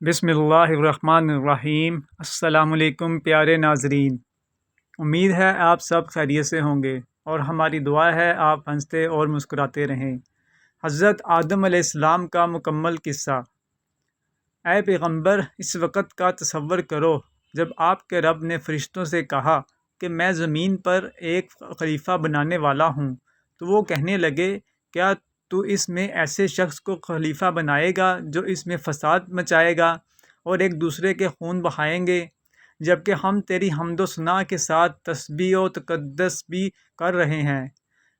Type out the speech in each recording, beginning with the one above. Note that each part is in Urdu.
بسم اللہ الرحمن الرحیم۔ السلام علیکم پیارے ناظرین، امید ہے آپ سب خیریت سے ہوں گے اور ہماری دعا ہے آپ ہنستے اور مسکراتے رہیں۔ حضرت آدم علیہ السلام کا مکمل قصہ۔ اے پیغمبر، اس وقت کا تصور کرو جب آپ کے رب نے فرشتوں سے کہا کہ میں زمین پر ایک خلیفہ بنانے والا ہوں، تو وہ کہنے لگے کیا تو اس میں ایسے شخص کو خلیفہ بنائے گا جو اس میں فساد مچائے گا اور ایک دوسرے کے خون بہائیں گے، جبکہ ہم تیری حمد و ثنا کے ساتھ تسبیح و تقدس بھی کر رہے ہیں۔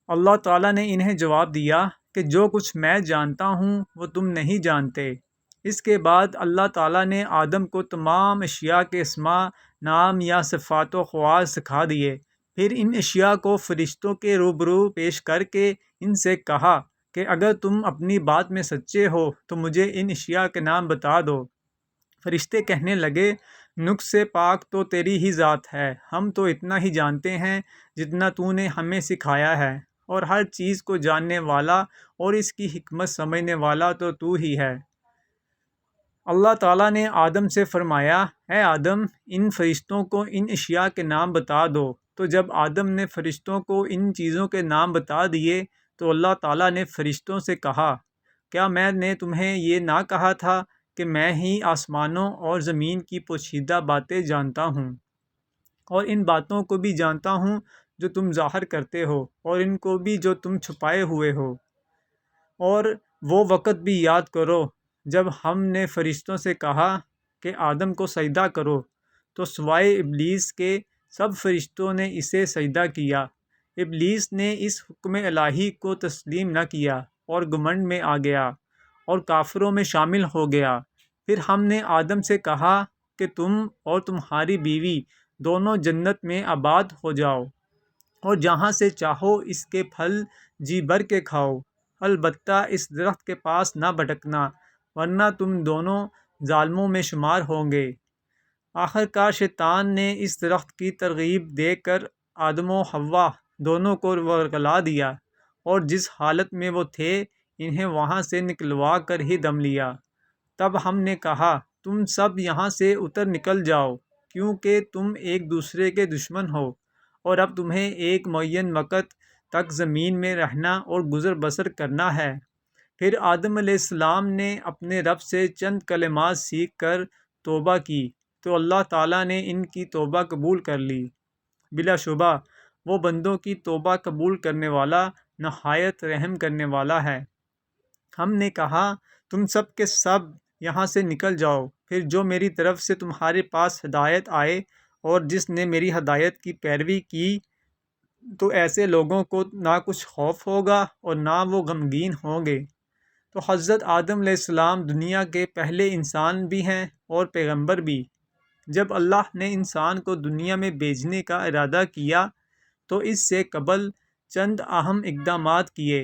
اللہ تعالیٰ نے انہیں جواب دیا کہ جو کچھ میں جانتا ہوں وہ تم نہیں جانتے۔ اس کے بعد اللہ تعالیٰ نے آدم کو تمام اشیاء کے اسماء، نام یا صفات و خواص سکھا دیے۔ پھر ان اشیاء کو فرشتوں کے روبرو پیش کر کے ان سے کہا کہ اگر تم اپنی بات میں سچے ہو تو مجھے ان اشیاء کے نام بتا دو۔ فرشتے کہنے لگے نقص سے پاک تو تیری ہی ذات ہے، ہم تو اتنا ہی جانتے ہیں جتنا تو نے ہمیں سکھایا ہے، اور ہر چیز کو جاننے والا اور اس کی حکمت سمجھنے والا تو تو ہی ہے۔ اللہ تعالیٰ نے آدم سے فرمایا اے آدم، ان فرشتوں کو ان اشیاء کے نام بتا دو۔ تو جب آدم نے فرشتوں کو ان چیزوں کے نام بتا دیے تو اللہ تعالیٰ نے فرشتوں سے کہا کیا میں نے تمہیں یہ نہ کہا تھا کہ میں ہی آسمانوں اور زمین کی پوشیدہ باتیں جانتا ہوں، اور ان باتوں کو بھی جانتا ہوں جو تم ظاہر کرتے ہو اور ان کو بھی جو تم چھپائے ہوئے ہو۔ اور وہ وقت بھی یاد کرو جب ہم نے فرشتوں سے کہا کہ آدم کو سجدہ کرو تو سوائے ابلیس کے سب فرشتوں نے اسے سجدہ کیا۔ ابلیس نے اس حکم الہی کو تسلیم نہ کیا اور گھمنڈ میں آ گیا اور کافروں میں شامل ہو گیا۔ پھر ہم نے آدم سے کہا کہ تم اور تمہاری بیوی دونوں جنت میں آباد ہو جاؤ اور جہاں سے چاہو اس کے پھل جی بھر کے کھاؤ، البتہ اس درخت کے پاس نہ بھٹکنا ورنہ تم دونوں ظالموں میں شمار ہوں گے۔ آخر کار شیطان نے اس درخت کی ترغیب دے کر آدم و حوا دونوں کو ورگلا دیا، اور جس حالت میں وہ تھے انہیں وہاں سے نکلوا کر ہی دم لیا۔ تب ہم نے کہا تم سب یہاں سے اتر نکل جاؤ، کیونکہ تم ایک دوسرے کے دشمن ہو، اور اب تمہیں ایک معین وقت تک زمین میں رہنا اور گزر بسر کرنا ہے۔ پھر آدم علیہ السلام نے اپنے رب سے چند کلمات سیکھ کر توبہ کی تو اللہ تعالیٰ نے ان کی توبہ قبول کر لی۔ بلا شبہ وہ بندوں کی توبہ قبول کرنے والا نہایت رحم کرنے والا ہے۔ ہم نے کہا تم سب کے سب یہاں سے نکل جاؤ، پھر جو میری طرف سے تمہارے پاس ہدایت آئے اور جس نے میری ہدایت کی پیروی کی تو ایسے لوگوں کو نہ کچھ خوف ہوگا اور نہ وہ غمگین ہوں گے۔ تو حضرت آدم علیہ السلام دنیا کے پہلے انسان بھی ہیں اور پیغمبر بھی۔ جب اللہ نے انسان کو دنیا میں بھیجنے کا ارادہ کیا تو اس سے قبل چند اہم اقدامات کیے۔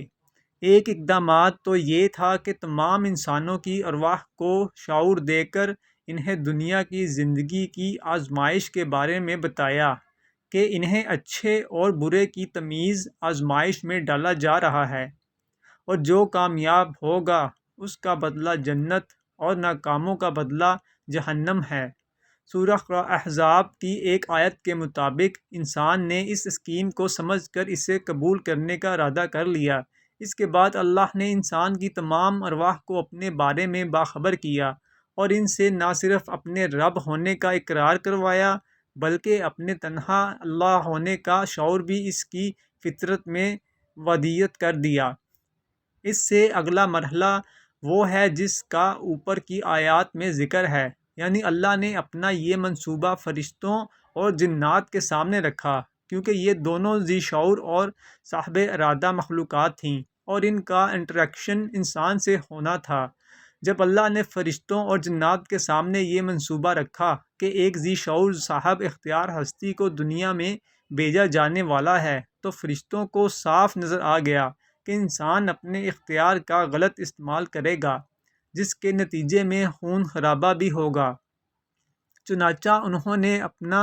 ایک اقدامات تو یہ تھا کہ تمام انسانوں کی ارواح کو شعور دے کر انہیں دنیا کی زندگی کی آزمائش کے بارے میں بتایا کہ انہیں اچھے اور برے کی تمیز آزمائش میں ڈالا جا رہا ہے، اور جو کامیاب ہوگا اس کا بدلہ جنت اور ناکاموں کا بدلہ جہنم ہے۔ سورہ احزاب کی ایک آیت کے مطابق انسان نے اس اسکیم کو سمجھ کر اسے قبول کرنے کا ارادہ کر لیا۔ اس کے بعد اللہ نے انسان کی تمام ارواح کو اپنے بارے میں باخبر کیا اور ان سے نہ صرف اپنے رب ہونے کا اقرار کروایا بلکہ اپنے تنہا اللہ ہونے کا شعور بھی اس کی فطرت میں ودیت کر دیا۔ اس سے اگلا مرحلہ وہ ہے جس کا اوپر کی آیات میں ذکر ہے، یعنی اللہ نے اپنا یہ منصوبہ فرشتوں اور جنات کے سامنے رکھا، کیونکہ یہ دونوں ذی شعور اور صاحب ارادہ مخلوقات تھیں اور ان کا انٹریکشن انسان سے ہونا تھا۔ جب اللہ نے فرشتوں اور جنات کے سامنے یہ منصوبہ رکھا کہ ایک ذی شعور صاحب اختیار ہستی کو دنیا میں بھیجا جانے والا ہے تو فرشتوں کو صاف نظر آ گیا کہ انسان اپنے اختیار کا غلط استعمال کرے گا جس کے نتیجے میں خون خرابہ بھی ہوگا۔ چنانچہ انہوں نے اپنا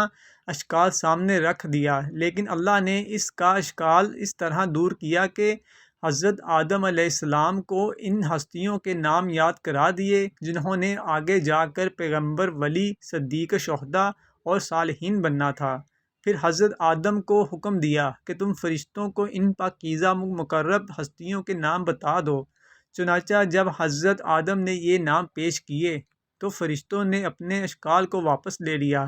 اشکال سامنے رکھ دیا، لیکن اللہ نے اس کا اشکال اس طرح دور کیا کہ حضرت آدم علیہ السلام کو ان ہستیوں کے نام یاد کرا دیے جنہوں نے آگے جا کر پیغمبر، ولی، صدیق، شہداء اور صالحین بننا تھا۔ پھر حضرت آدم کو حکم دیا کہ تم فرشتوں کو ان پاکیزہ مقرب ہستیوں کے نام بتا دو۔ چنانچہ جب حضرت آدم نے یہ نام پیش کیے تو فرشتوں نے اپنے اشکال کو واپس لے لیا۔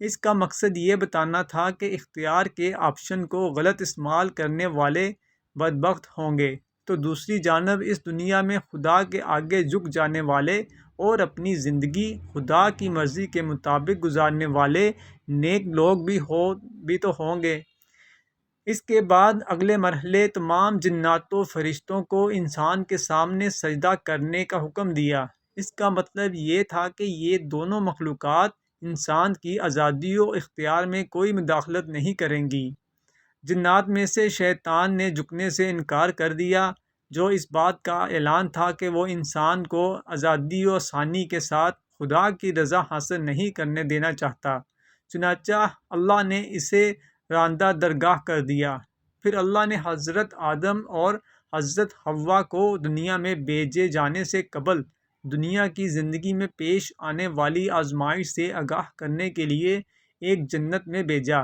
اس کا مقصد یہ بتانا تھا کہ اختیار کے آپشن کو غلط استعمال کرنے والے بدبخت ہوں گے، تو دوسری جانب اس دنیا میں خدا کے آگے جھک جانے والے اور اپنی زندگی خدا کی مرضی کے مطابق گزارنے والے نیک لوگ بھی تو ہوں گے۔ اس کے بعد اگلے مرحلے تمام جنات و فرشتوں کو انسان کے سامنے سجدہ کرنے کا حکم دیا۔ اس کا مطلب یہ تھا کہ یہ دونوں مخلوقات انسان کی آزادی و اختیار میں کوئی مداخلت نہیں کریں گی۔ جنات میں سے شیطان نے جھکنے سے انکار کر دیا، جو اس بات کا اعلان تھا کہ وہ انسان کو آزادی و آسانی کے ساتھ خدا کی رضا حاصل نہیں کرنے دینا چاہتا۔ چنانچہ اللہ نے اسے راندہ درگاہ کر دیا۔ پھر اللہ نے حضرت آدم اور حضرت حوا کو دنیا میں بھیجے جانے سے قبل دنیا کی زندگی میں پیش آنے والی آزمائش سے آگاہ کرنے کے لیے ایک جنت میں بھیجا۔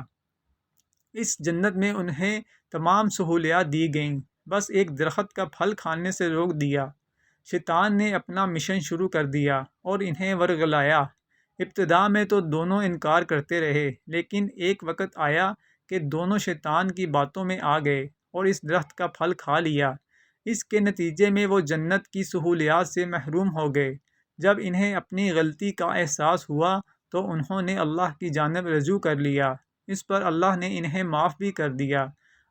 اس جنت میں انہیں تمام سہولیات دی گئیں، بس ایک درخت کا پھل کھانے سے روک دیا۔ شیطان نے اپنا مشن شروع کر دیا اور انہیں ورغلایا۔ ابتدا میں تو دونوں انکار کرتے رہے، لیکن ایک وقت آیا کہ دونوں شیطان کی باتوں میں آ گئے اور اس درخت کا پھل کھا لیا۔ اس کے نتیجے میں وہ جنت کی سہولیات سے محروم ہو گئے۔ جب انہیں اپنی غلطی کا احساس ہوا تو انہوں نے اللہ کی جانب رجوع کر لیا۔ اس پر اللہ نے انہیں معاف بھی کر دیا۔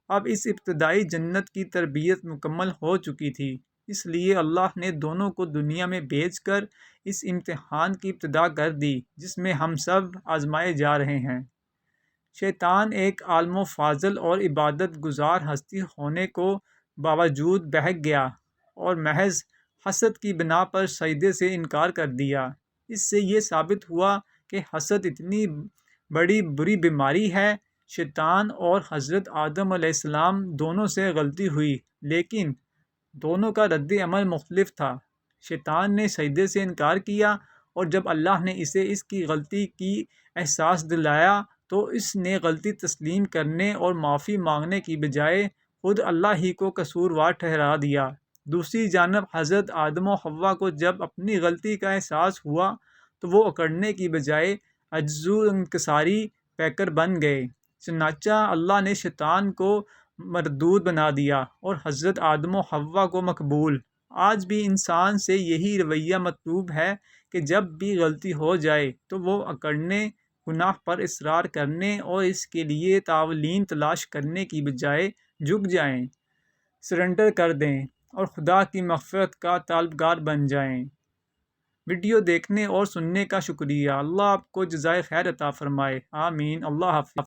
اب اس ابتدائی جنت کی تربیت مکمل ہو چکی تھی، اس لیے اللہ نے دونوں کو دنیا میں بھیج کر اس امتحان کی ابتدا کر دی جس میں ہم سب آزمائے جا رہے ہیں۔ شیطان ایک عالم و فاضل اور عبادت گزار ہستی ہونے کو باوجود بہک گیا اور محض حسد کی بنا پر سجدے سے انکار کر دیا۔ اس سے یہ ثابت ہوا کہ حسد اتنی بڑی بری بیماری ہے۔ شیطان اور حضرت آدم علیہ السلام دونوں سے غلطی ہوئی، لیکن دونوں کا رد عمل مختلف تھا۔ شیطان نے سجدے سے انکار کیا اور جب اللہ نے اسے اس کی غلطی کی احساس دلایا تو اس نے غلطی تسلیم کرنے اور معافی مانگنے کی بجائے خود اللہ ہی کو قصوروار ٹھہرا دیا۔ دوسری جانب حضرت آدم و حوا کو جب اپنی غلطی کا احساس ہوا تو وہ اکڑنے کی بجائے عجز و انکساری پیکر بن گئے۔ چنانچہ اللہ نے شیطان کو مردود بنا دیا اور حضرت آدم و حوا کو مقبول۔ آج بھی انسان سے یہی رویہ مطلوب ہے کہ جب بھی غلطی ہو جائے تو وہ اکڑنے، گناہ پر اصرار کرنے اور اس کے لیے تاویلیں تلاش کرنے کی بجائے جھک جائیں، سرنڈر کر دیں اور خدا کی مغفرت کا طلبگار بن جائیں۔ ویڈیو دیکھنے اور سننے کا شکریہ۔ اللہ آپ کو جزائے خیر عطا فرمائے۔ آمین۔ اللہ حافظ۔